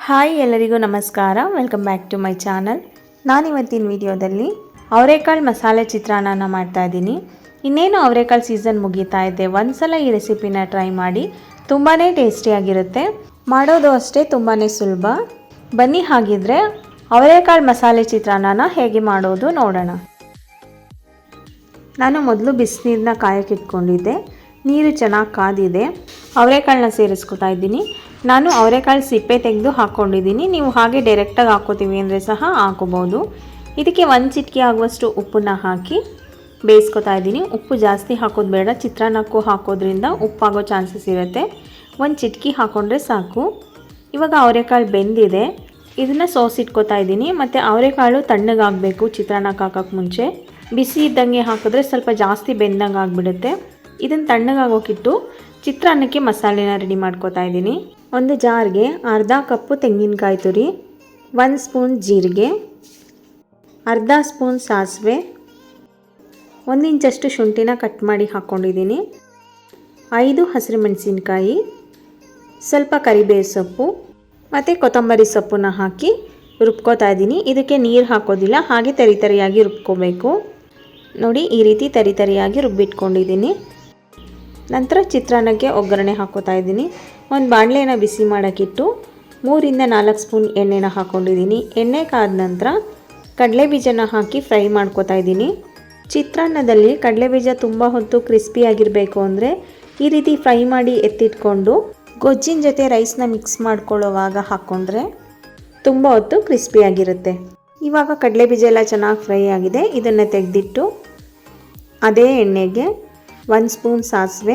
Hi ಎಲ್ಲರಿಗೂ ನಮಸ್ಕಾರ. Welcome back to my channel. ನಾನಿವತ್ತಿನ ವಿಡಿಯೋದಲ್ಲಿ ಅವರೆಕಾಳು ಮಸಾಲೆ ಚಿತ್ರಾನ್ನ ಮಾಡ್ತಾ ಇದ್ದೀನಿ. ಇನ್ನೇನು ಅವರೆಕಾಳು ಸೀಸನ್ ಮುಗೀತಾ ಇದೆ. ಒಂದ್ಸಲ ಈ ರೆಸಿಪಿನ ಟ್ರೈ ಮಾಡಿ, ತುಂಬಾ ಟೇಸ್ಟಿಯಾಗಿರುತ್ತೆ. ಮಾಡೋದು ಅಷ್ಟೇ ತುಂಬಾ ಸುಲಭ. ಬನ್ನಿ ಹಾಗಿದ್ರೆ ಅವರೆಕಾಳು ಮಸಾಲೆ ಚಿತ್ರಾನ್ನ ಹೇಗೆ ಮಾಡೋದು ನೋಡೋಣ. ನಾನು ಮೊದಲು ಬಿಸಿನೀರನ್ನ ಕಾಯಕ್ಕೆ ಇಟ್ಕೊಂಡಿದ್ದೆ. ನೀರು ಚೆನ್ನಾಗಿ ಕಾದಿದೆ. ಅವರೆಕಾಳನ್ನ ಸೇರಿಸ್ಕೊತಾ ಇದ್ದೀನಿ. ನಾನು ಅವರೆಕಾಳು ಸಿಪ್ಪೆ ತೆಗೆದು ಹಾಕ್ಕೊಂಡಿದ್ದೀನಿ. ನೀವು ಹಾಗೆ ಡೈರೆಕ್ಟಾಗಿ ಹಾಕ್ಕೋತೀವಿ ಅಂದರೆ ಸಹ ಹಾಕೋಬೋದು. ಇದಕ್ಕೆ 1 ಚಿಟಿಕೆ ಆಗುವಷ್ಟು ಉಪ್ಪನ್ನ ಹಾಕಿ ಬೇಯಿಸ್ಕೊತಾ ಇದ್ದೀನಿ. ಉಪ್ಪು ಜಾಸ್ತಿ ಹಾಕೋದು ಬೇಡ, ಚಿತ್ರಾನ್ನಕ್ಕೂ ಹಾಕೋದ್ರಿಂದ ಉಪ್ಪಾಗೋ ಚಾನ್ಸಸ್ ಇರುತ್ತೆ. 1 ಚಿಟಿಕೆ ಹಾಕ್ಕೊಂಡ್ರೆ ಸಾಕು. ಇವಾಗ ಅವರೆಕಾಳು ಬೆಂದಿದೆ. ಇದನ್ನು ಸೋಸಿಟ್ಕೋತಾ ಇದ್ದೀನಿ. ಮತ್ತು ಅವರೆಕಾಳು ತಣ್ಣಗಾಗಬೇಕು. ಚಿತ್ರಾನ್ನಕ್ಕೆ ಹಾಕೋಕ್ಕೆ ಮುಂಚೆ ಬಿಸಿ ಇದ್ದಂಗೆ ಹಾಕಿದ್ರೆ ಸ್ವಲ್ಪ ಜಾಸ್ತಿ ಬೆಂದಂಗೆ ಆಗಿಬಿಡುತ್ತೆ. ಇದನ್ನು ತಣ್ಣಗಾಗೋಕ್ಕಿಟ್ಟು ಚಿತ್ರಾನ್ನಕ್ಕೆ ಮಸಾಲೆನ ರೆಡಿ ಮಾಡ್ಕೋತಾ ಇದ್ದೀನಿ. ಒಂದು ಜಾರ್ಗೆ ಅರ್ಧ ಕಪ್ಪು ತೆಂಗಿನಕಾಯಿ ತುರಿ, 1 ಸ್ಪೂನ್ ಜೀರಿಗೆ, ಅರ್ಧ ಸ್ಪೂನ್ ಸಾಸಿವೆ, 1 ಇಂಚಷ್ಟು ಶುಂಠಿನ ಕಟ್ ಮಾಡಿ ಹಾಕ್ಕೊಂಡಿದ್ದೀನಿ, 5 ಹಸಿರು ಮೆಣಸಿನ್ಕಾಯಿ, ಸ್ವಲ್ಪ ಕರಿಬೇವು ಸೊಪ್ಪು ಮತ್ತು ಕೊತ್ತಂಬರಿ ಸೊಪ್ಪನ್ನ ಹಾಕಿ ರುಬ್ಕೋತಾ ಇದ್ದೀನಿ. ಇದಕ್ಕೆ ನೀರು ಹಾಕೋದಿಲ್ಲ, ಹಾಗೆ ತರಿಯಾಗಿ ರುಬ್ಕೋಬೇಕು. ನೋಡಿ, ಈ ರೀತಿ ತರಿಯಾಗಿ ರುಬ್ಬಿಟ್ಕೊಂಡಿದ್ದೀನಿ. ನಂತರ ಚಿತ್ರಾನ್ನಕ್ಕೆ ಒಗ್ಗರಣೆ ಹಾಕೋತಾ ಇದ್ದೀನಿ. ಒಂದು ಬಾಣಲೆನ ಬಿಸಿ ಮಾಡೋಕ್ಕಿಟ್ಟು 3 ರಿಂದ 4 ಸ್ಪೂನ್ ಎಣ್ಣೆನ ಹಾಕ್ಕೊಂಡಿದ್ದೀನಿ. ಎಣ್ಣೆ ಕಾದ ನಂತರ ಕಡಲೆಬೀಜನ ಹಾಕಿ ಫ್ರೈ ಮಾಡ್ಕೋತಾ ಇದ್ದೀನಿ. ಚಿತ್ರಾನ್ನದಲ್ಲಿ ಕಡಲೆಬೀಜ ತುಂಬ ಹೊತ್ತು ಕ್ರಿಸ್ಪಿಯಾಗಿರಬೇಕು ಅಂದರೆ ಈ ರೀತಿ ಫ್ರೈ ಮಾಡಿ ಎತ್ತಿಟ್ಕೊಂಡು ಗೊಜ್ಜಿನ ಜೊತೆ ರೈಸ್ನ ಮಿಕ್ಸ್ ಮಾಡ್ಕೊಳ್ಳೋವಾಗ ಹಾಕ್ಕೊಂಡ್ರೆ ತುಂಬ ಹೊತ್ತು ಕ್ರಿಸ್ಪಿಯಾಗಿರುತ್ತೆ. ಇವಾಗ ಕಡಲೆಬೀಜ ಎಲ್ಲ ಚೆನ್ನಾಗಿ ಫ್ರೈ ಆಗಿದೆ. ಇದನ್ನು ತೆಗೆದಿಟ್ಟು ಅದೇ ಎಣ್ಣೆಗೆ 1 ಸ್ಪೂನ್ ಸಾಸಿವೆ,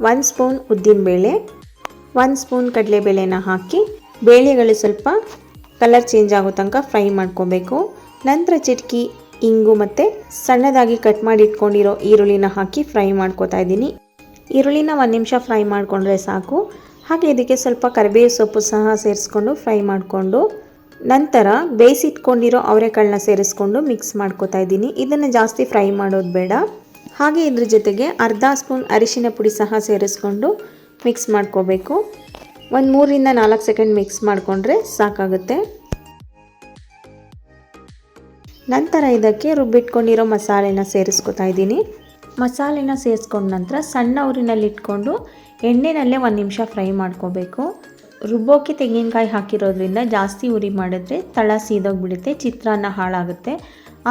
1 ಸ್ಪೂನ್ ಉದ್ದಿನಬೇಳೆ, 1 ಸ್ಪೂನ್ ಕಡಲೆಬೇಳೆನ ಹಾಕಿ ಬೇಳೆಗಳು ಸ್ವಲ್ಪ ಕಲರ್ ಚೇಂಜ್ ಆಗೋ ತನಕ ಫ್ರೈ ಮಾಡ್ಕೋಬೇಕು. ನಂತರ ಚಿಟಕಿ ಇಂಗು ಮತ್ತು ಸಣ್ಣದಾಗಿ ಕಟ್ ಮಾಡಿ ಇಟ್ಕೊಂಡಿರೋ ಈರುಳ್ಳಿನ ಹಾಕಿ ಫ್ರೈ ಮಾಡ್ಕೋತಾ ಇದ್ದೀನಿ. ಈರುಳ್ಳಿನ 1 ನಿಮಿಷ ಫ್ರೈ ಮಾಡಿಕೊಂಡ್ರೆ ಸಾಕು. ಹಾಗೆ ಇದಕ್ಕೆ ಸ್ವಲ್ಪ ಕರಿಬೇವು ಸೊಪ್ಪು ಸಹ ಸೇರಿಸ್ಕೊಂಡು ಫ್ರೈ ಮಾಡಿಕೊಂಡು ನಂತರ ಬೇಯಿಸಿಟ್ಕೊಂಡಿರೋ ಅವರೆಕಾಳನ್ನ ಸೇರಿಸ್ಕೊಂಡು ಮಿಕ್ಸ್ ಮಾಡ್ಕೋತಾ ಇದ್ದೀನಿ. ಇದನ್ನು ಜಾಸ್ತಿ ಫ್ರೈ ಮಾಡೋದು ಬೇಡ. ಹಾಗೆ ಇದ್ರ ಜೊತೆಗೆ ಅರ್ಧ ಸ್ಪೂನ್ ಅರಿಶಿನ ಪುಡಿ ಸಹ ಸೇರಿಸ್ಕೊಂಡು ಮಿಕ್ಸ್ ಮಾಡ್ಕೋಬೇಕು. ಒಂದು 3 ರಿಂದ 4 ಸೆಕೆಂಡ್ ಮಿಕ್ಸ್ ಮಾಡಿಕೊಂಡ್ರೆ ಸಾಕಾಗುತ್ತೆ. ನಂತರ ಇದಕ್ಕೆ ರುಬ್ಬಿಟ್ಕೊಂಡಿರೋ ಮಸಾಲೆನ ಸೇರಿಸ್ಕೊತಾ ಇದ್ದೀನಿ. ಮಸಾಲೆನ ಸೇರಿಸ್ಕೊಂಡ ನಂತರ ಸಣ್ಣ ಉರಿನಲ್ಲಿ ಇಟ್ಕೊಂಡು ಎಣ್ಣೆನಲ್ಲೇ 1 ನಿಮಿಷ ಫ್ರೈ ಮಾಡ್ಕೋಬೇಕು. ರುಬ್ಬೋಕ್ಕೆ ತೆಂಗಿನಕಾಯಿ ಹಾಕಿರೋದ್ರಿಂದ ಜಾಸ್ತಿ ಉರಿ ಮಾಡಿದ್ರೆ ತಳ ಸೀದೋಗ್ಬಿಡುತ್ತೆ, ಚಿತ್ರಾನ್ನ ಹಾಳಾಗುತ್ತೆ.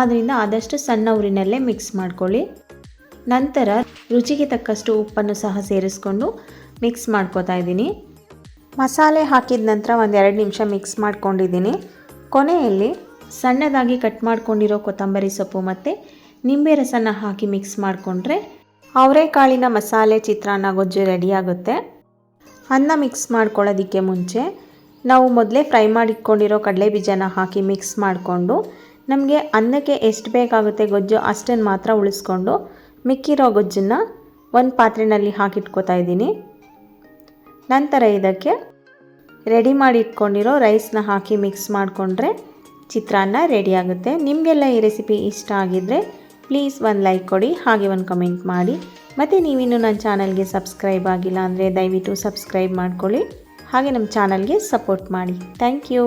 ಆದ್ದರಿಂದ ಆದಷ್ಟು ಸಣ್ಣ ಉರಿನಲ್ಲೇ ಮಿಕ್ಸ್ ಮಾಡ್ಕೊಳ್ಳಿ. ನಂತರ ರುಚಿಗೆ ತಕ್ಕಷ್ಟು ಉಪ್ಪನ್ನು ಸಹ ಸೇರಿಸ್ಕೊಂಡು ಮಿಕ್ಸ್ ಮಾಡ್ಕೋತಾ ಇದ್ದೀನಿ. ಮಸಾಲೆ ಹಾಕಿದ ನಂತರ 1-2 ನಿಮಿಷ ಮಿಕ್ಸ್ ಮಾಡ್ಕೊಂಡಿದ್ದೀನಿ. ಕೊನೆಯಲ್ಲಿ ಸಣ್ಣದಾಗಿ ಕಟ್ ಮಾಡ್ಕೊಂಡಿರೋ ಕೊತ್ತಂಬರಿ ಸೊಪ್ಪು ಮತ್ತು ನಿಂಬೆ ರಸನ ಹಾಕಿ ಮಿಕ್ಸ್ ಮಾಡಿಕೊಂಡ್ರೆ ಅವರೆಕಾಳಿನ ಮಸಾಲೆ ಚಿತ್ರಾನ್ನ ಗೊಜ್ಜು ರೆಡಿಯಾಗುತ್ತೆ. ಅನ್ನ ಮಿಕ್ಸ್ ಮಾಡ್ಕೊಳ್ಳೋದಕ್ಕೆ ಮುಂಚೆ ನಾವು ಮೊದಲೇ ಫ್ರೈ ಮಾಡಿಟ್ಕೊಂಡಿರೋ ಕಡಲೆಬೀಜನ ಹಾಕಿ ಮಿಕ್ಸ್ ಮಾಡಿಕೊಂಡು ನಮಗೆ ಅನ್ನಕ್ಕೆ ಎಷ್ಟು ಬೇಕಾಗುತ್ತೆ ಗೊಜ್ಜು ಅಷ್ಟನ್ನು ಮಾತ್ರ ಉಳಿಸ್ಕೊಂಡು ಮಿಕ್ಕಿರೋ ಗೊಜ್ಜನ್ನು ಒಂದು ಪಾತ್ರೆಯಲ್ಲಿ ಹಾಕಿಟ್ಕೋತಾ ಇದ್ದೀನಿ. ನಂತರ ಇದಕ್ಕೆ ರೆಡಿ ಮಾಡಿ ಇಟ್ಕೊಂಡಿರೋ ರೈಸ್ನ ಹಾಕಿ ಮಿಕ್ಸ್ ಮಾಡಿಕೊಂಡ್ರೆ ಚಿತ್ರಾನ್ನ ರೆಡಿಯಾಗುತ್ತೆ. ನಿಮಗೆಲ್ಲ ಈ ರೆಸಿಪಿ ಇಷ್ಟ ಆಗಿದ್ದರೆ ಪ್ಲೀಸ್ ಒಂದು ಲೈಕ್ ಕೊಡಿ, ಹಾಗೆ ಒಂದು ಕಮೆಂಟ್ ಮಾಡಿ. ಮತ್ತು ನೀವಿನ್ನೂ ನನ್ನ ಚಾನಲ್ಗೆ ಸಬ್ಸ್ಕ್ರೈಬ್ ಆಗಿಲ್ಲ ಅಂದರೆ ದಯವಿಟ್ಟು ಸಬ್ಸ್ಕ್ರೈಬ್ ಮಾಡ್ಕೊಳ್ಳಿ. ಹಾಗೆ ನಮ್ಮ ಚಾನಲ್ಗೆ ಸಪೋರ್ಟ್ ಮಾಡಿ. Thank you.